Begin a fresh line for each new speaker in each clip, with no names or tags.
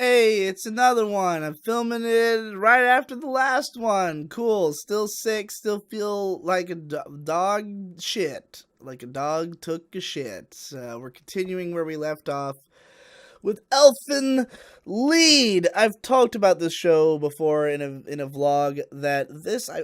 Hey, it's another one. I'm filming it right after the last one. Cool. Still sick. Still feel like a dog shit. Like a dog took a shit. We're continuing where we left off with Elfin Lead. I've talked about this show before in a vlog that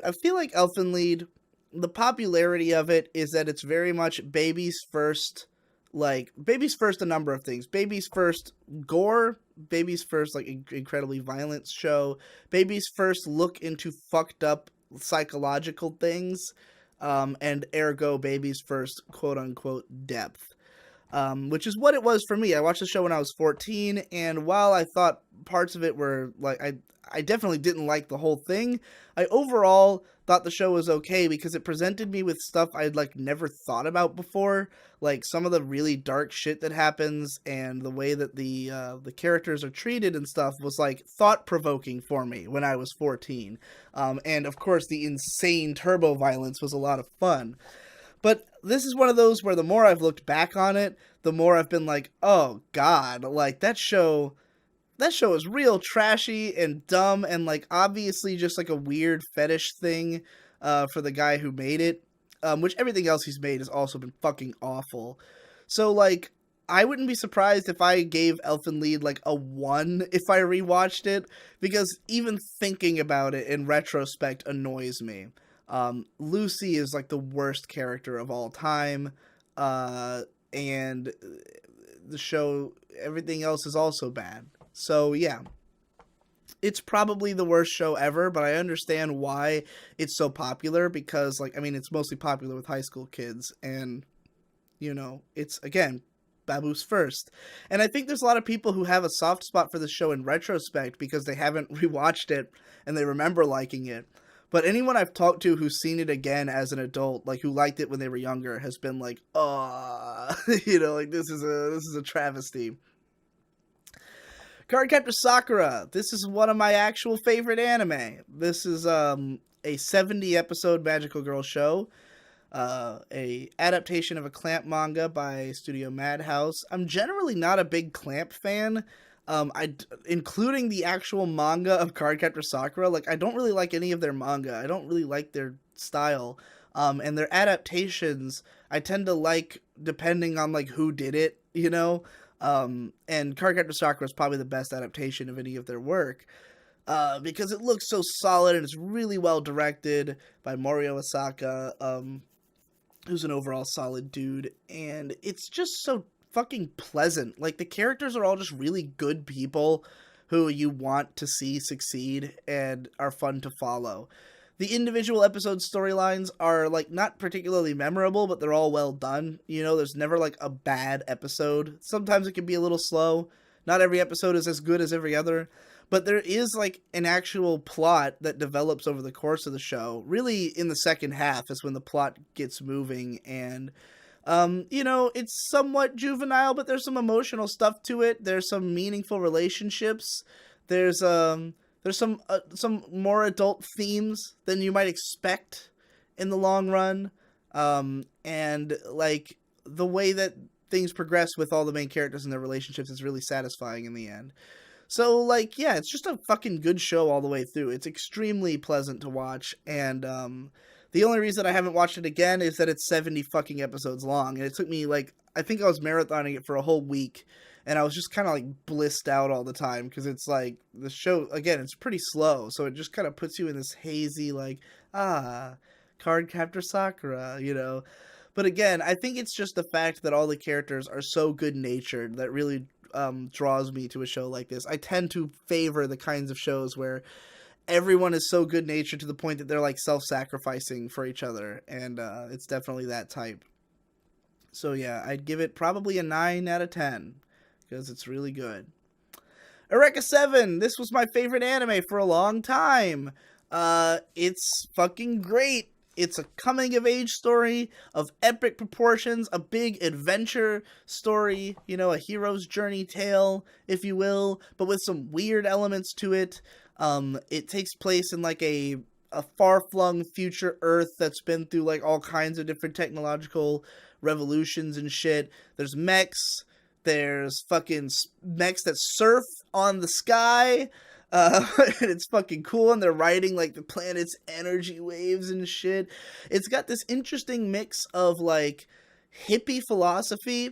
I feel like Elfin Lead, the popularity of it is that it's very much baby's first, like baby's first a number of things. Baby's first gore, baby's first like incredibly violent show, baby's first look into fucked up psychological things, and ergo baby's first quote unquote depth, which is what it was for me. I watched the show when I was 14, and while I thought parts of it were like I definitely didn't like the whole thing, I overall thought the show was okay because it presented me with stuff I'd like never thought about before, like some of the really dark shit that happens and the way that the characters are treated and stuff was like thought provoking for me when I was 14, and of course the insane turbo violence was a lot of fun. But this is one of those where the more I've looked back on it, the more I've been like, oh god, like that show is real trashy and dumb and like obviously just like a weird fetish thing for the guy who made it. Which everything else he's made has also been fucking awful. So like I wouldn't be surprised if I gave Elfen Lied like a 1 if I rewatched it, because even thinking about it in retrospect annoys me. Lucy is like the worst character of all time, and the show, everything else is also bad. So yeah, it's probably the worst show ever, but I understand why it's so popular because, like, I mean, it's mostly popular with high school kids, and it's again Babu's first. And I think there's a lot of people who have a soft spot for the show in retrospect because they haven't rewatched it and they remember liking it. But anyone I've talked to who's seen it again as an adult, like who liked it when they were younger, has been like, "Oh, like this is a travesty." Cardcaptor Sakura. This is one of my actual favorite anime. This is a 70 episode magical girl show, a adaptation of a Clamp manga by Studio Madhouse. I'm generally not a big Clamp fan. Including the actual manga of Cardcaptor Sakura, like I don't really like any of their manga. I don't really like their style. And their adaptations, I tend to like depending on like who did it. And Cardcaptor Sakura is probably the best adaptation of any of their work. Because it looks so solid and it's really well directed by Morio Asaka, who's an overall solid dude, and it's just so fucking pleasant. Like the characters are all just really good people who you want to see succeed and are fun to follow. The individual episode storylines are like not particularly memorable, but they're all well done. There's never like a bad episode. Sometimes it can be a little slow. Not every episode is as good as every other, but there is like an actual plot that develops over the course of the show. Really in the second half is when the plot gets moving, and it's somewhat juvenile, but there's some emotional stuff to it. There's some meaningful relationships. There's some more adult themes than you might expect in the long run. And like the way that things progress with all the main characters and their relationships is really satisfying in the end. So like yeah, it's just a fucking good show all the way through. It's extremely pleasant to watch, and the only reason I haven't watched it again is that it's 70 fucking episodes long, and it took me like I think I was marathoning it for a whole week, and I was just kind of like blissed out all the time because it's like the show again, it's pretty slow, so it just kind of puts you in this hazy like Cardcaptor Sakura. But again, I think it's just the fact that all the characters are so good natured that really draws me to a show like this. I tend to favor the kinds of shows where everyone is so good natured to the point that they're like self-sacrificing for each other, and it's definitely that type. So yeah, I'd give it probably a 9 out of 10 because it's really good. Eureka 7. This was my favorite anime for a long time. It's fucking great. It's a coming of age story of epic proportions, a big adventure story, a hero's journey tale, if you will, but with some weird elements to it. It takes place in like a far-flung future Earth that's been through like all kinds of different technological revolutions and shit. There's mechs, There's fucking mechs that surf on the sky. And it's fucking cool, and they're riding like the planet's energy waves and shit. It's got this interesting mix of like hippie philosophy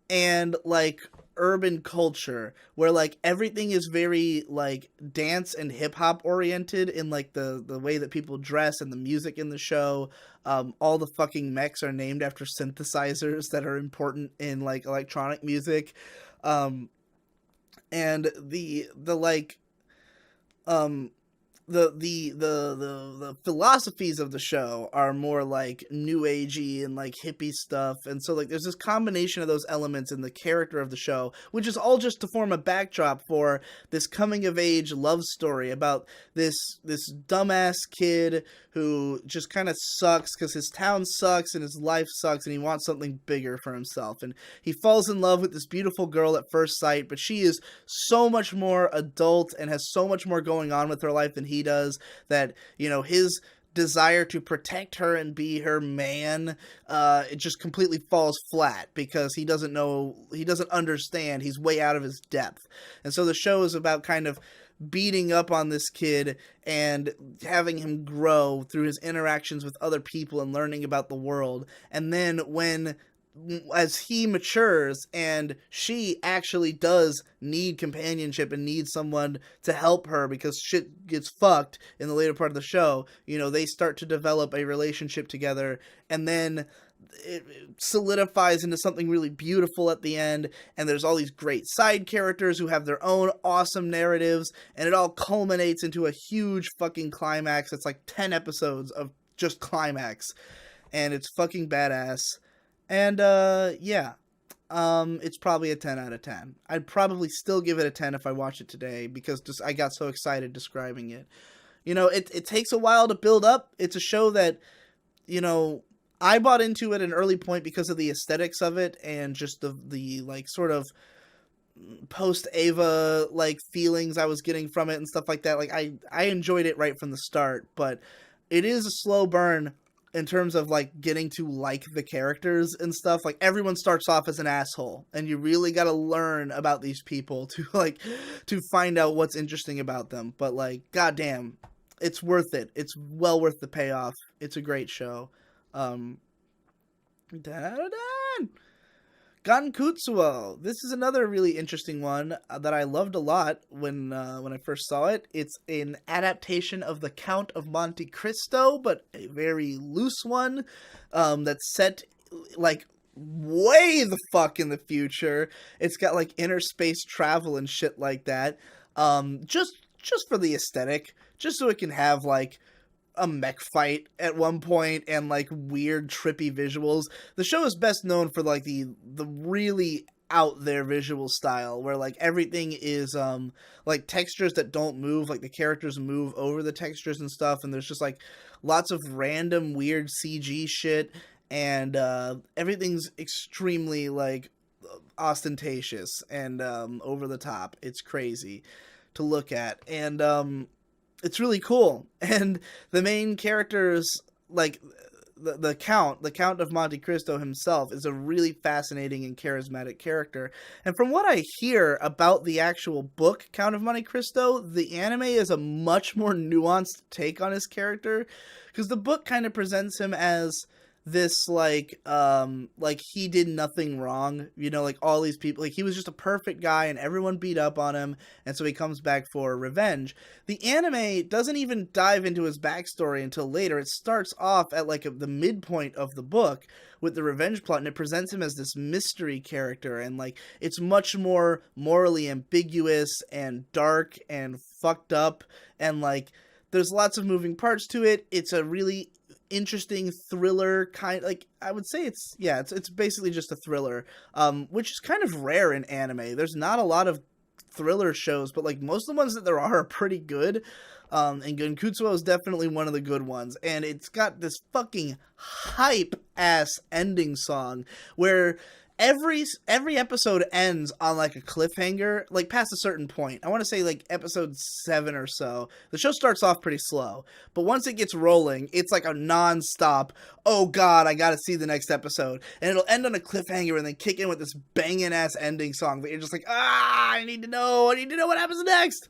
and like urban culture where like everything is very like dance and hip hop oriented in like the way that people dress and the music in the show. All the fucking mechs are named after synthesizers that are important in like electronic music. And the like um the philosophies of the show are more like new agey and like hippie stuff, and so like there's this combination of those elements in the character of the show, which is all just to form a backdrop for this coming of age love story about this dumbass kid who just kind of sucks because his town sucks and his life sucks, and he wants something bigger for himself, and he falls in love with this beautiful girl at first sight, but she is so much more adult and has so much more going on with her life than he does, that, you know, his desire to protect her and be her man, it just completely falls flat because he doesn't understand, he's way out of his depth. And so the show is about kind of beating up on this kid and having him grow through his interactions with other people and learning about the world. And then as he matures and she actually does need companionship and needs someone to help her because shit gets fucked in the later part of the show, you know, they start to develop a relationship together, and then it solidifies into something really beautiful at the end, and there's all these great side characters who have their own awesome narratives, and it all culminates into a huge fucking climax. It's like 10 episodes of just climax, and it's fucking badass. And, yeah, it's probably a 10 out of 10. I'd probably still give it a 10 if I watched it today, because just I got so excited describing it. You know, it takes a while to build up. It's a show that, you know, I bought into at an early point because of the aesthetics of it and just the like, sort of post-Ava, like, feelings I was getting from it and stuff like that. Like, I enjoyed it right from the start, but it is a slow burn in terms of like getting to like the characters and stuff. Like, everyone starts off as an asshole, and you really got to learn about these people to find out what's interesting about them. But like, goddamn, it's worth it. It's well worth the payoff. It's a great show. 10 out of 10. Gankutsuo. This is another really interesting one that I loved a lot when I first saw it. It's an adaptation of The Count of Monte Cristo, but a very loose one that's set like way the fuck in the future. It's got like interspace travel and shit like that. Just for the aesthetic, just so it can have like a mech fight at one point and like weird trippy visuals. The show is best known for like the really out there visual style where like everything is like textures that don't move, like the characters move over the textures and stuff, and there's just like lots of random weird CG shit, and everything's extremely like ostentatious and over the top. It's crazy to look at, and it's really cool. And the main characters, like the Count of Monte Cristo himself, is a really fascinating and charismatic character. And from what I hear about the actual book Count of Monte Cristo, the anime is a much more nuanced take on his character, because the book kind of presents him as this like he did nothing wrong, you know, like all these people, like he was just a perfect guy and everyone beat up on him, and so he comes back for revenge. The anime doesn't even dive into his backstory until later. It starts off at like the midpoint of the book with the revenge plot, and it presents him as this mystery character, and like it's much more morally ambiguous and dark and fucked up, and like there's lots of moving parts to it. It's a really interesting thriller kind, like I would say it's basically just a thriller, which is kind of rare in anime. There's not a lot of thriller shows, but like most of the ones that there are pretty good. And Gankutsuo is definitely one of the good ones, and it's got this fucking hype ass ending song where every episode ends on like a cliffhanger, like past a certain point. I want to say like episode 7 or so. The show starts off pretty slow, but once it gets rolling, it's like a non-stop, oh god, I gotta see the next episode. And it'll end on a cliffhanger and then kick in with this banging ass ending song, but you're just like, I need to know what happens next.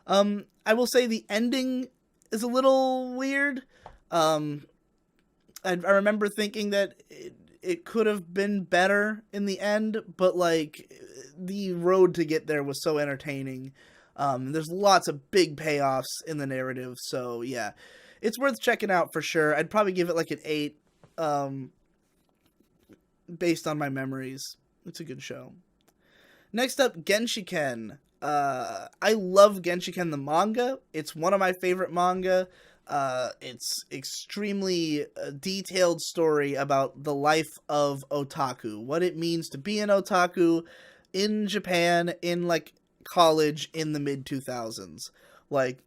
I will say the ending is a little weird. I remember thinking that it could have been better in the end, but like the road to get there was so entertaining. There's lots of big payoffs in the narrative, so yeah, it's worth checking out for sure. I'd probably give it like an 8, based on my memories. It's a good show. Next up, Genshiken. I love Genshiken the manga. It's one of my favorite manga. It's extremely detailed story about the life of otaku, what it means to be an otaku in Japan in like college in the mid 2000s. Like,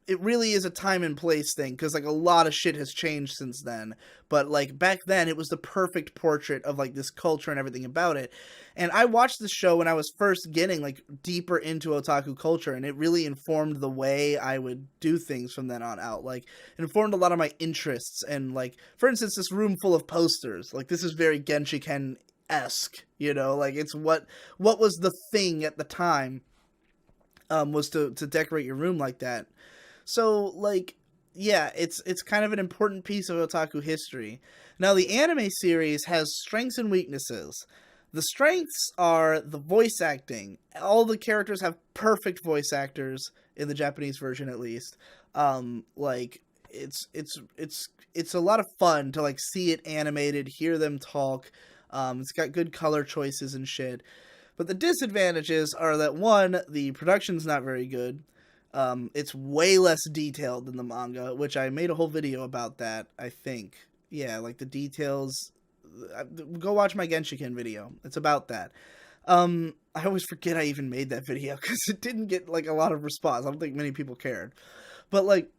it really is a time and place thing, because like a lot of shit has changed since then, but like back then it was the perfect portrait of like this culture and everything about it. And I watched the show when I was first getting like deeper into otaku culture, and it really informed the way I would do things from then on out. Like, it informed a lot of my interests, and like, for instance, this room full of posters, like this is very Genshiken-esque, you know, like it's what was the thing at the time, was to decorate your room like that. So, like, yeah, it's kind of an important piece of otaku history. Now, the anime series has strengths and weaknesses. The strengths are the voice acting. All the characters have perfect voice actors, in the Japanese version at least. Like, it's a lot of fun to, like, see it animated, hear them talk. It's got good color choices and shit. But the disadvantages are that, one, the production's not very good. It's way less detailed than the manga, which I made a whole video about that, I think. Yeah, like the details. Go watch my Genshiken video. It's about that. I always forget I even made that video because it didn't get like a lot of response. I don't think many people cared. But like,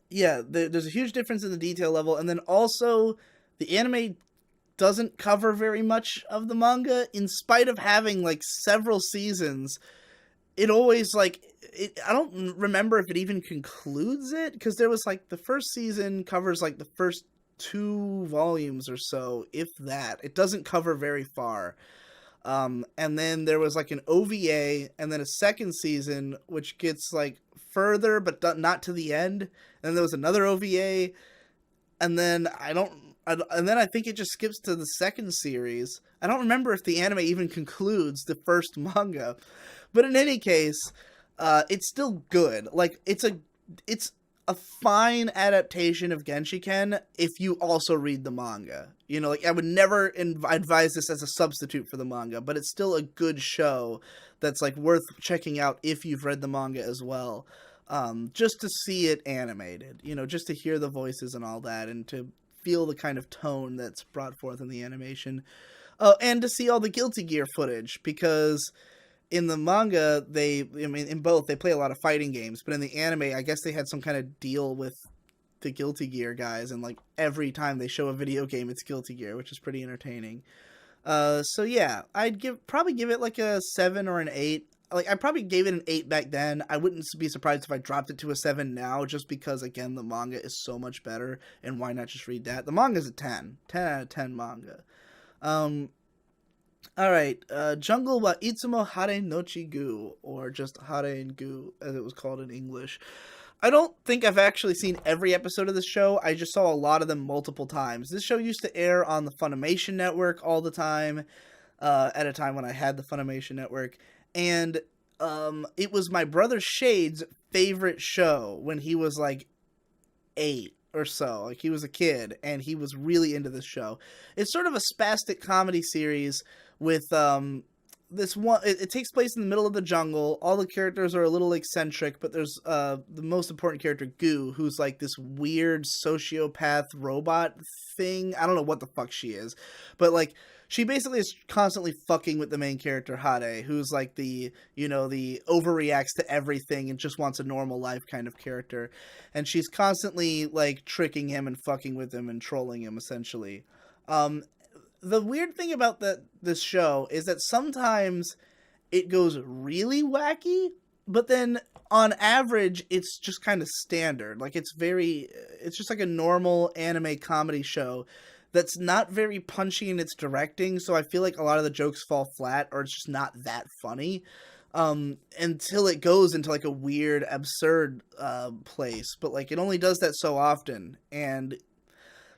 yeah, there's a huge difference in the detail level, and then also the anime doesn't cover very much of the manga, in spite of having like several seasons. It always like I don't remember if it even concludes it, because there was like the first season covers like the first 2 volumes or so, if that. It doesn't cover very far. And then there was like an OVA, and then a second season which gets like further but not to the end. And then there was another OVA, and then and then I think it just skips to the second series. I don't remember if the anime even concludes the first manga. But in any case, it's still good. Like, it's a fine adaptation of Genshiken if you also read the manga. You know, like, I would never advise this as a substitute for the manga, but it's still a good show that's, like, worth checking out if you've read the manga as well. Just to see it animated, you know, just to hear the voices and all that, and to feel the kind of tone that's brought forth in the animation. And to see all the Guilty Gear footage, because in the manga, in both, they play a lot of fighting games, but in the anime, I guess they had some kind of deal with the Guilty Gear guys, and like every time they show a video game, it's Guilty Gear, which is pretty entertaining. So yeah, I'd probably give it like a 7 or an 8. Like, I probably gave it an 8 back then. I wouldn't be surprised if I dropped it to a 7 now, just because, again, the manga is so much better, and why not just read that? The manga's a 10. 10 out of 10 manga. Alright, Jungle wa Itsumo Hare no Chigu, or just Hare and Gu, as it was called in English. I don't think I've actually seen every episode of this show. I just saw a lot of them multiple times. This show used to air on the Funimation network all the time, at a time when I had the Funimation network. And it was my brother Shade's favorite show when he was like 8 or so. Like, he was a kid, and he was really into this show. It's sort of a spastic comedy series with this one. It takes place in the middle of the jungle. All the characters are a little eccentric, but there's the most important character, Gu, who's like this weird sociopath robot thing. I don't know what the fuck she is, but like, she basically is constantly fucking with the main character, Hade, who's like the overreacts to everything and just wants a normal life kind of character. And she's constantly like tricking him and fucking with him and trolling him, essentially. the weird thing about this show is that sometimes it goes really wacky, but then on average it's just kind of standard. Like it's just like a normal anime comedy show that's not very punchy in its directing, so I feel like a lot of the jokes fall flat or it's just not that funny. Until it goes into like a weird, absurd place. But like it only does that so often. And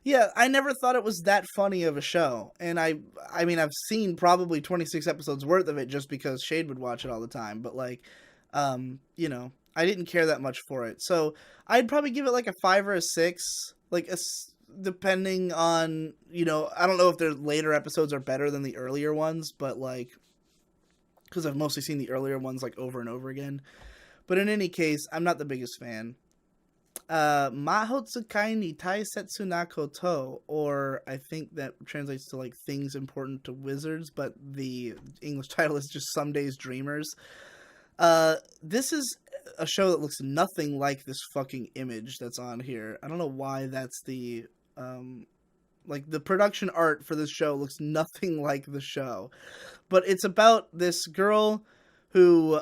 yeah, I never thought it was that funny of a show. And I mean, I've seen probably 26 episodes worth of it just because Shade would watch it all the time. But like, you know, I didn't care that much for it. So I'd probably give it like a 5 or a 6, like depending on, you know, I don't know if their later episodes are better than the earlier ones, but like, because I've mostly seen the earlier ones like over and over again. But in any case, I'm not the biggest fan. Maho Tsukai ni Taisetsu na Koto, or I think that translates to like things important to wizards, but the English title is just Some Days Dreamers. This is a show that looks nothing like this fucking image that's on here. I don't know why that's the like the production art for this show looks nothing like the show. But it's about this girl who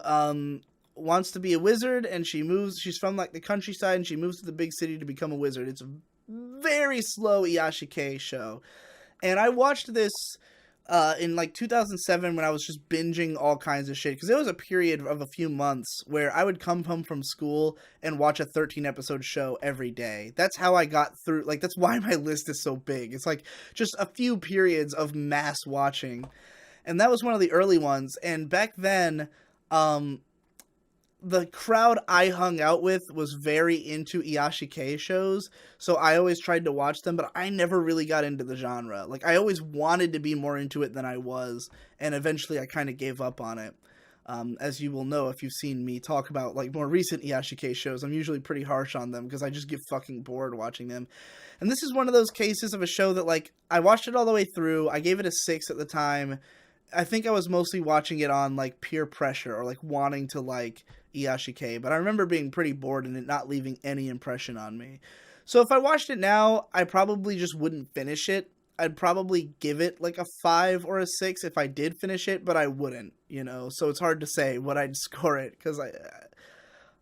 wants to be a wizard, and she's from like the countryside, and she moves to the big city to become a wizard. It's a very slow Iyashikei show. And I watched this in like 2007 when I was just binging all kinds of shit, because there was a period of a few months where I would come home from school and watch a 13 episode show every day. That's how I got through, like that's why my list is so big. It's like just a few periods of mass watching. And that was one of the early ones. And back then, the crowd I hung out with was very into Iyashikei shows, so I always tried to watch them, but I never really got into the genre. Like, I always wanted to be more into it than I was, and eventually I kind of gave up on it. As you will know if you've seen me talk about, like, more recent Iyashikei shows, I'm usually pretty harsh on them, because I just get fucking bored watching them. And this is one of those cases of a show that, like, I watched it all the way through, I gave it a 6 at the time. I think I was mostly watching it on, like, peer pressure, or, like, wanting to, like, Iyashikei, but I remember being pretty bored and it not leaving any impression on me. So if I watched it now, I probably just wouldn't finish it. I'd probably give it like a 5 or a 6 if I did finish it, but I wouldn't, you know, so it's hard to say what I'd score it, because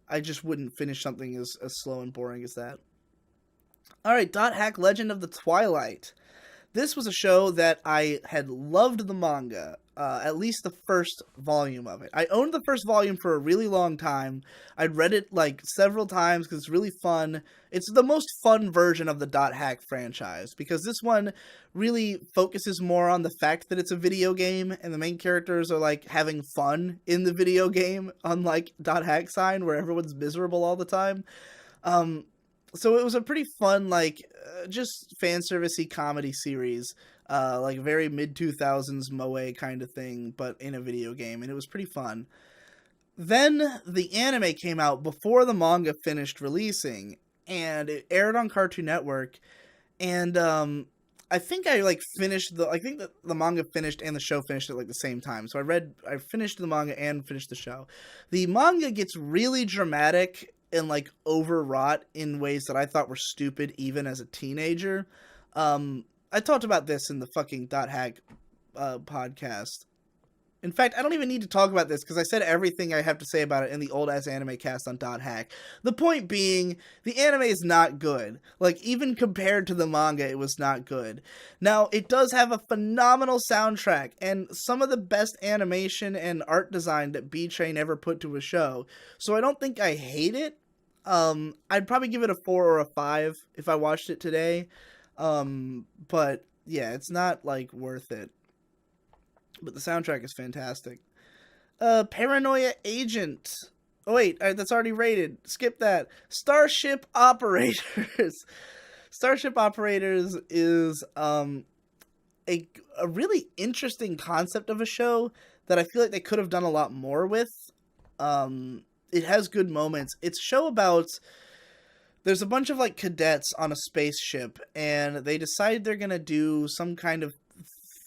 I just wouldn't finish something as slow and boring as that. Alright, Dot Hack Legend of the Twilight. This was a show that I had loved the manga, at least the first volume of it. I owned the first volume for a really long time. I'd read it like several times because it's really fun. It's the most fun version of the Dot Hack franchise, because this one really focuses more on the fact that it's a video game and the main characters are like having fun in the video game, unlike Dot Hack Sign where everyone's miserable all the time. So it was a pretty fun, like, just fan servicey comedy series, like very mid-2000s moe kind of thing, but in a video game, and it was pretty fun. Then the anime came out before the manga finished releasing, and it aired on Cartoon Network, and I think I finished the manga finished and the show finished at like the same time. So I finished the manga and finished the show. The manga gets really dramatic and like overwrought in ways that I thought were stupid even as a teenager. I talked about this in the fucking Dot Hack podcast. In fact, I don't even need to talk about this because I said everything I have to say about it in the old ass anime cast on Dot Hack. The point being, the anime is not good. Like, even compared to the manga, it was not good. Now, it does have a phenomenal soundtrack and some of the best animation and art design that B-Train ever put to a show. So I don't think I hate it. I'd probably give it a 4 or a 5 if I watched it today. But yeah, it's not like worth it. But the soundtrack is fantastic. Paranoia Agent. Oh wait, that's already rated. Skip that. Starship Operators. Starship Operators is a really interesting concept of a show that I feel like they could have done a lot more with. It has good moments. It's a show about, there's a bunch of like cadets on a spaceship, and they decide they're gonna do some kind of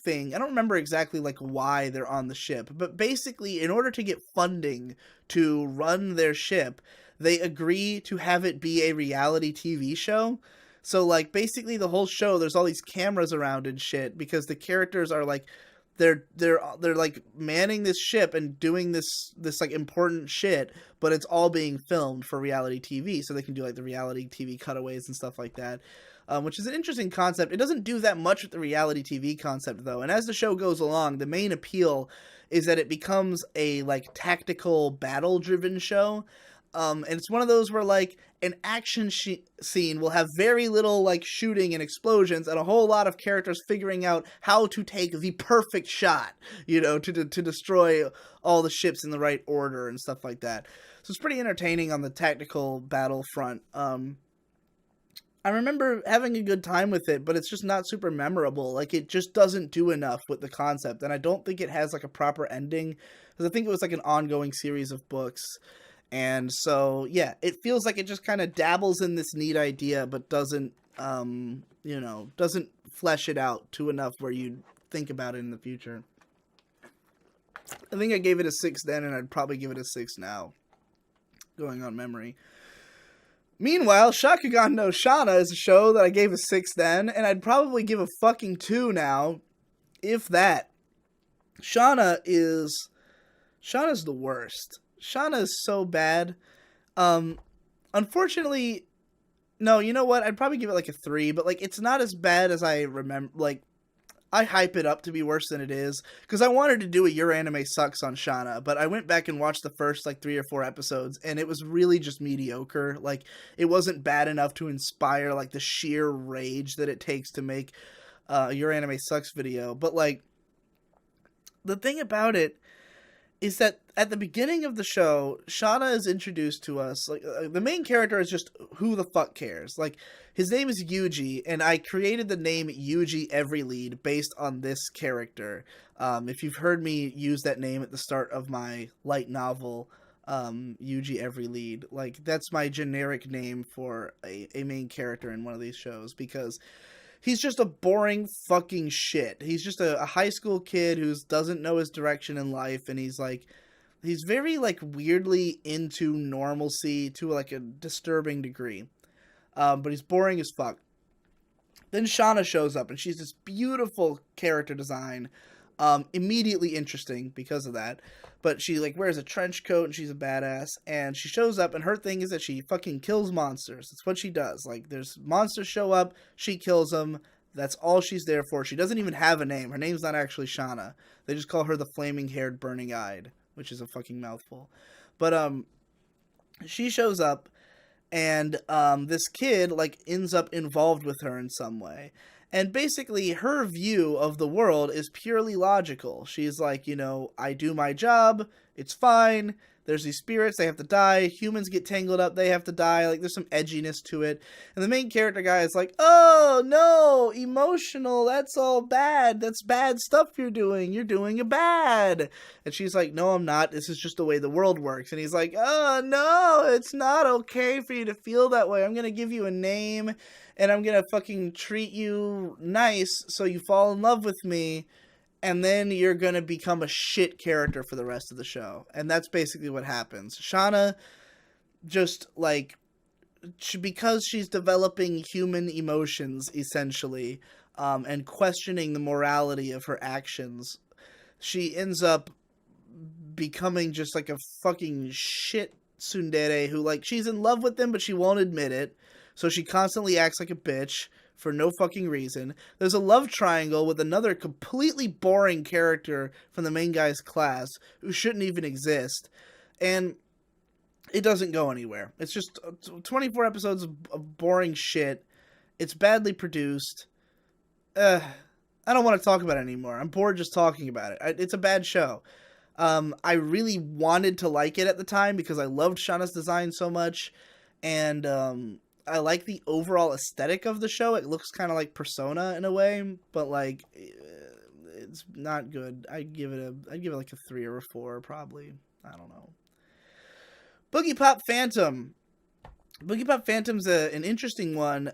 thing. I don't remember exactly like why they're on the ship, but basically in order to get funding to run their ship, they agree to have it be a reality TV show. So like basically the whole show, there's all these cameras around and shit because the characters are like they're like manning this ship and doing this like important shit, but it's all being filmed for reality TV, so they can do like the reality TV cutaways and stuff like that. Which is an interesting concept. It doesn't do that much with the reality TV concept though, and as the show goes along, the main appeal is that it becomes a like tactical battle driven show. And it's one of those where like an action scene will have very little like shooting and explosions and a whole lot of characters figuring out how to take the perfect shot, you know, to destroy all the ships in the right order and stuff like that. So it's pretty entertaining on the tactical battle front. I remember having a good time with it, but it's just not super memorable. Like, it just doesn't do enough with the concept, and I don't think it has like a proper ending, because I think it was like an ongoing series of books. And so, yeah, it feels like it just kind of dabbles in this neat idea, but doesn't, doesn't flesh it out to enough where you think about it in the future. I think I gave it a 6 then, and I'd probably give it a 6 now, going on memory. Meanwhile, Shakugan no Shana is a show that I gave a 6 then, and I'd probably give a fucking 2 now, if that. Shana's the worst. Shana is so bad. Unfortunately, no, you know what? I'd probably give it like a 3, but like it's not as bad as I remember. Like, I hype it up to be worse than it is, because I wanted to do a Your Anime Sucks on Shana, but I went back and watched the first like 3 or 4 episodes, and it was really just mediocre. Like, it wasn't bad enough to inspire like the sheer rage that it takes to make Your Anime Sucks video. But like, the thing about it is that at the beginning of the show, Shana is introduced to us. Like, the main character is just who the fuck cares. Like, his name is Yuji, and I created the name Yuji Everylead based on this character. If you've heard me use that name at the start of my light novel, Yuji Everylead, like, that's my generic name for a main character in one of these shows, because he's just a boring fucking shit. He's just a high school kid who doesn't know his direction in life, and he's very like weirdly into normalcy to like a disturbing degree. But he's boring as fuck. Then Shana shows up, and she's this beautiful character design, immediately interesting because of that. But she like wears a trench coat, and she's a badass. And she shows up, and her thing is that she fucking kills monsters. That's what she does. Like, there's monsters show up, she kills them. That's all she's there for. She doesn't even have a name. Her name's not actually Shana. They just call her the flaming-haired, burning-eyed, which is a fucking mouthful. But she shows up, and this kid like ends up involved with her in some way. And basically, her view of the world is purely logical. She's like, you know, I do my job, it's fine. There's these spirits, they have to die. Humans get tangled up, they have to die. Like, there's some edginess to it. And the main character guy is like, oh, no, emotional, that's all bad. That's bad stuff you're doing. You're doing it bad. And she's like, no, I'm not. This is just the way the world works. And he's like, oh, no, it's not okay for you to feel that way. I'm going to give you a name, and I'm going to fucking treat you nice so you fall in love with me. And then you're going to become a shit character for the rest of the show. And that's basically what happens. Shana just, like, because she's developing human emotions, essentially, and questioning the morality of her actions, she ends up becoming just, like, a fucking shit tsundere who, like, she's in love with him, but she won't admit it. So she constantly acts like a bitch for no fucking reason. There's a love triangle with another completely boring character from the main guy's class who shouldn't even exist. And it doesn't go anywhere. It's just 24 episodes of boring shit. It's badly produced. I don't want to talk about it anymore. I'm bored just talking about it. It's a bad show. I really wanted to like it at the time because I loved Shana's design so much. And I like the overall aesthetic of the show. It looks kind of like Persona in a way, but like it's not good. I'd give it like a 3 or a 4 probably. I don't know. Boogie Pop Phantom. Boogie Pop Phantom's an interesting one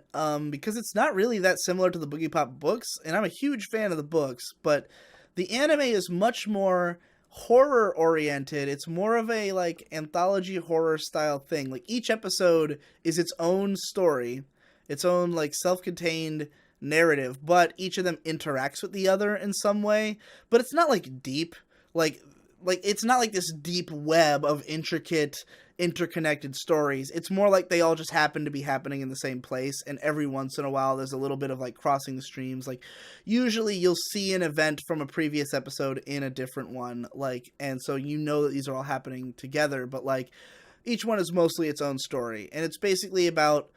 because it's not really that similar to the Boogie Pop books, and I'm a huge fan of the books, but the anime is much more horror oriented. It's more of a like anthology horror style thing. Like, each episode is its own story. its own like self-contained narrative, but each of them interacts with the other in some way. But it's not like deep, like it's not like this deep web of intricate interconnected stories. It's more like they all just happen to be happening in the same place, and every once in a while there's a little bit of like crossing the streams. Like usually you'll see an event from a previous episode in a different one, like, and so you know that these are all happening together, but like each one is mostly its own story, and it's basically about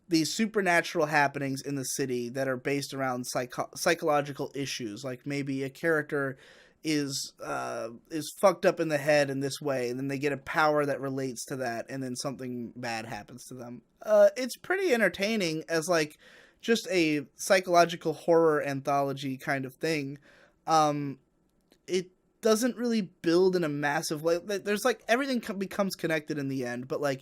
these supernatural happenings in the city that are based around psychological issues. Like maybe a character is fucked up in the head in this way, and then they get a power that relates to that, and then something bad happens to them. It's pretty entertaining as like just a psychological horror anthology kind of thing. It doesn't really build in a massive way. There's like everything becomes connected in the end, but like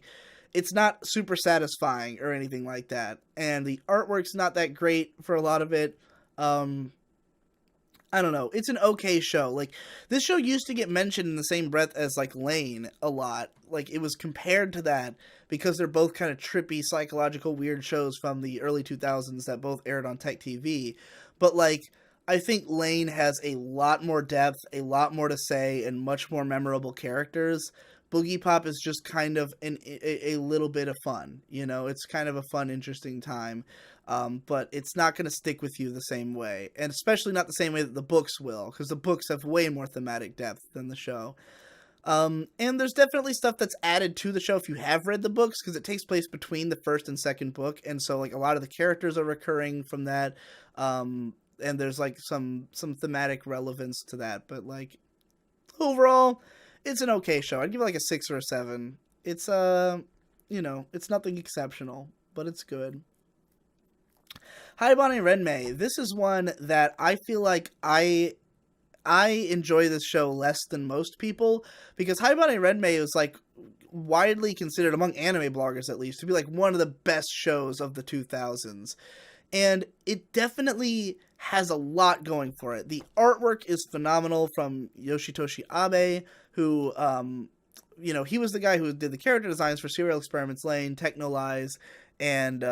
it's not super satisfying or anything like that. And the artwork's not that great for a lot of it. I don't know. It's an okay show. Like, this show used to get mentioned in the same breath as, like, Lane a lot. Like, it was compared to that because they're both kind of trippy, psychological, weird shows from the early 2000s that both aired on Tech TV. But, like, I think Lane has a lot more depth, a lot more to say, and much more memorable characters. Boogie Pop is just kind of a little bit of fun. You know, it's kind of a fun, interesting time. But it's not going to stick with you the same way, and especially not the same way that the books will, because the books have way more thematic depth than the show. And there's definitely stuff that's added to the show if you have read the books, because it takes place between the first and second book, and so like a lot of the characters are recurring from that, and there's like some thematic relevance to that. But like overall, it's an okay show. I'd give it like a 6 or a 7. It's it's nothing exceptional, but it's good. Haibane Renmei. This is one that I feel like I enjoy this show less than most people, because Haibane Renmei is like widely considered among anime bloggers at least to be like one of the best shows of the 2000s. And it definitely has a lot going for it. The artwork is phenomenal from Yoshitoshi Abe, who he was the guy who did the character designs for Serial Experiments Lain, Technolize, and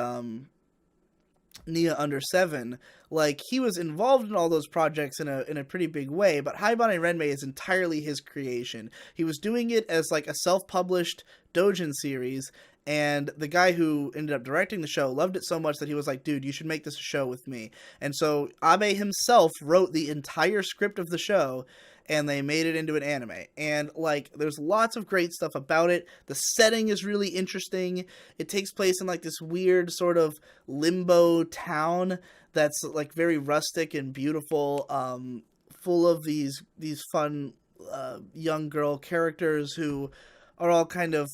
Nia Under 7. Like, he was involved in all those projects in a pretty big way, but Haibane Renmei is entirely his creation. He was doing it as like a self-published doujin series, and the guy who ended up directing the show loved it so much that he was like, dude, you should make this a show with me. And so Abe himself wrote the entire script of the show, and they made it into an anime. And like, there's lots of great stuff about it. The setting is really interesting. It takes place in like this weird sort of limbo town that's like very rustic and beautiful, full of these fun young girl characters who are all kind of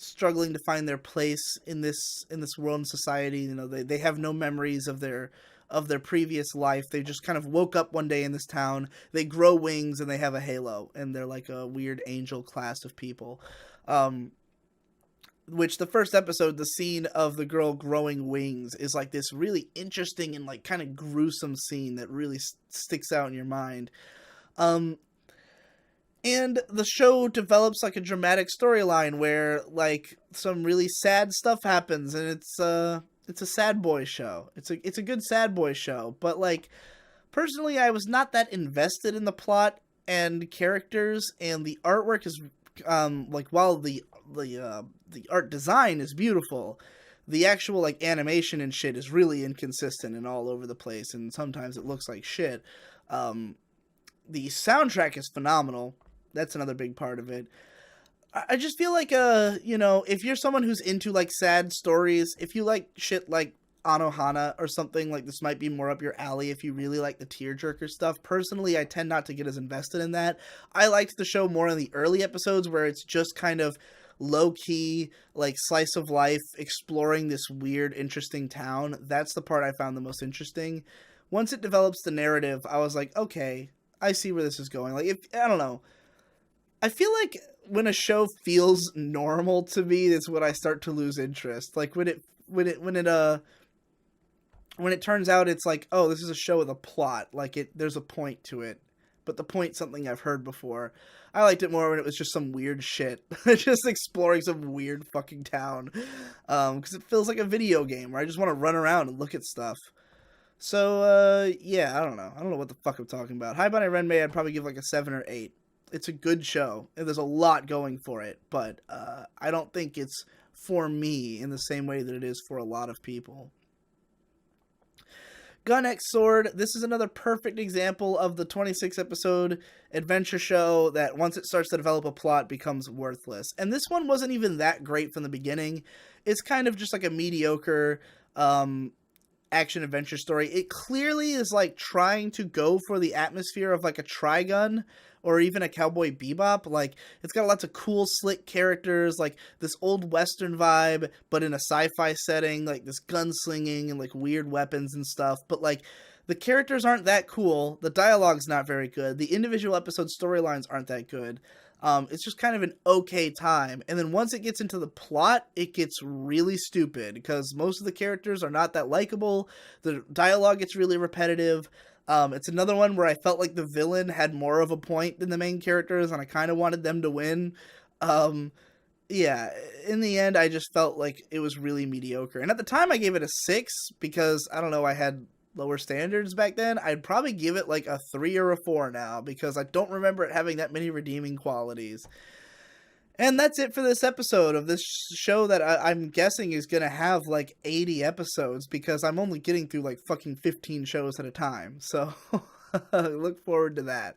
struggling to find their place in this world and society. You know, they have no memories of their previous life. They just kind of woke up one day in this town. They grow wings and they have a halo, and they're like a weird angel class of people. Which the first episode, the scene of the girl growing wings is like this really interesting and like kind of gruesome scene that really sticks out in your mind. And the show develops like a dramatic storyline where like some really sad stuff happens, and it's a sad boy show. It's a good sad boy show, but like personally I was not that invested in the plot and characters, and the artwork is like, while the art design is beautiful, the actual like animation and shit is really inconsistent and all over the place, and sometimes it looks like shit. The soundtrack is phenomenal. That's another big part of it. I just feel like, if you're someone who's into, like, sad stories, if you like shit like Anohana or something, like, this might be more up your alley if you really like the tearjerker stuff. Personally, I tend not to get as invested in that. I liked the show more in the early episodes where it's just kind of low-key, like, slice of life, exploring this weird, interesting town. That's the part I found the most interesting. Once it develops the narrative, I was like, okay, I see where this is going. Like, I don't know. I feel like when a show feels normal to me, that's when I start to lose interest. Like when it turns out it's like, oh, this is a show with a plot. Like there's a point to it. but the point's something I've heard before. I liked it more when it was just some weird shit. Just exploring some weird fucking town. Because it feels like a video game where I just want to run around and look at stuff. So, yeah, I don't know. I don't know what the fuck I'm talking about. Haibane Renmei, I'd probably give like a 7 or 8. It's a good show, and there's a lot going for it, but I don't think it's for me in the same way that it is for a lot of people. Gun X Sword, this is another perfect example of the 26-episode adventure show that once it starts to develop a plot becomes worthless. And this one wasn't even that great from the beginning. It's kind of just like a mediocre action-adventure story. It clearly is like trying to go for the atmosphere of like a Trigun or even a Cowboy Bebop. Like, it's got lots of cool, slick characters, like this old Western vibe, but in a sci-fi setting, like this gunslinging and like weird weapons and stuff. But like, the characters aren't that cool. The dialogue's not very good. The individual episode storylines aren't that good. It's just kind of an okay time. And then once it gets into the plot, it gets really stupid because most of the characters are not that likable. The dialogue gets really repetitive. It's another one where I felt like the villain had more of a point than the main characters, and I kind of wanted them to win. Yeah, in the end, I just felt like it was really mediocre. And at the time, I gave it a 6 because, I don't know, I had lower standards back then. I'd probably give it like a 3 or a 4 now because I don't remember it having that many redeeming qualities. And that's it for this episode of this show that I'm guessing is going to have like 80 episodes because I'm only getting through like fucking 15 shows at a time. So look forward to that.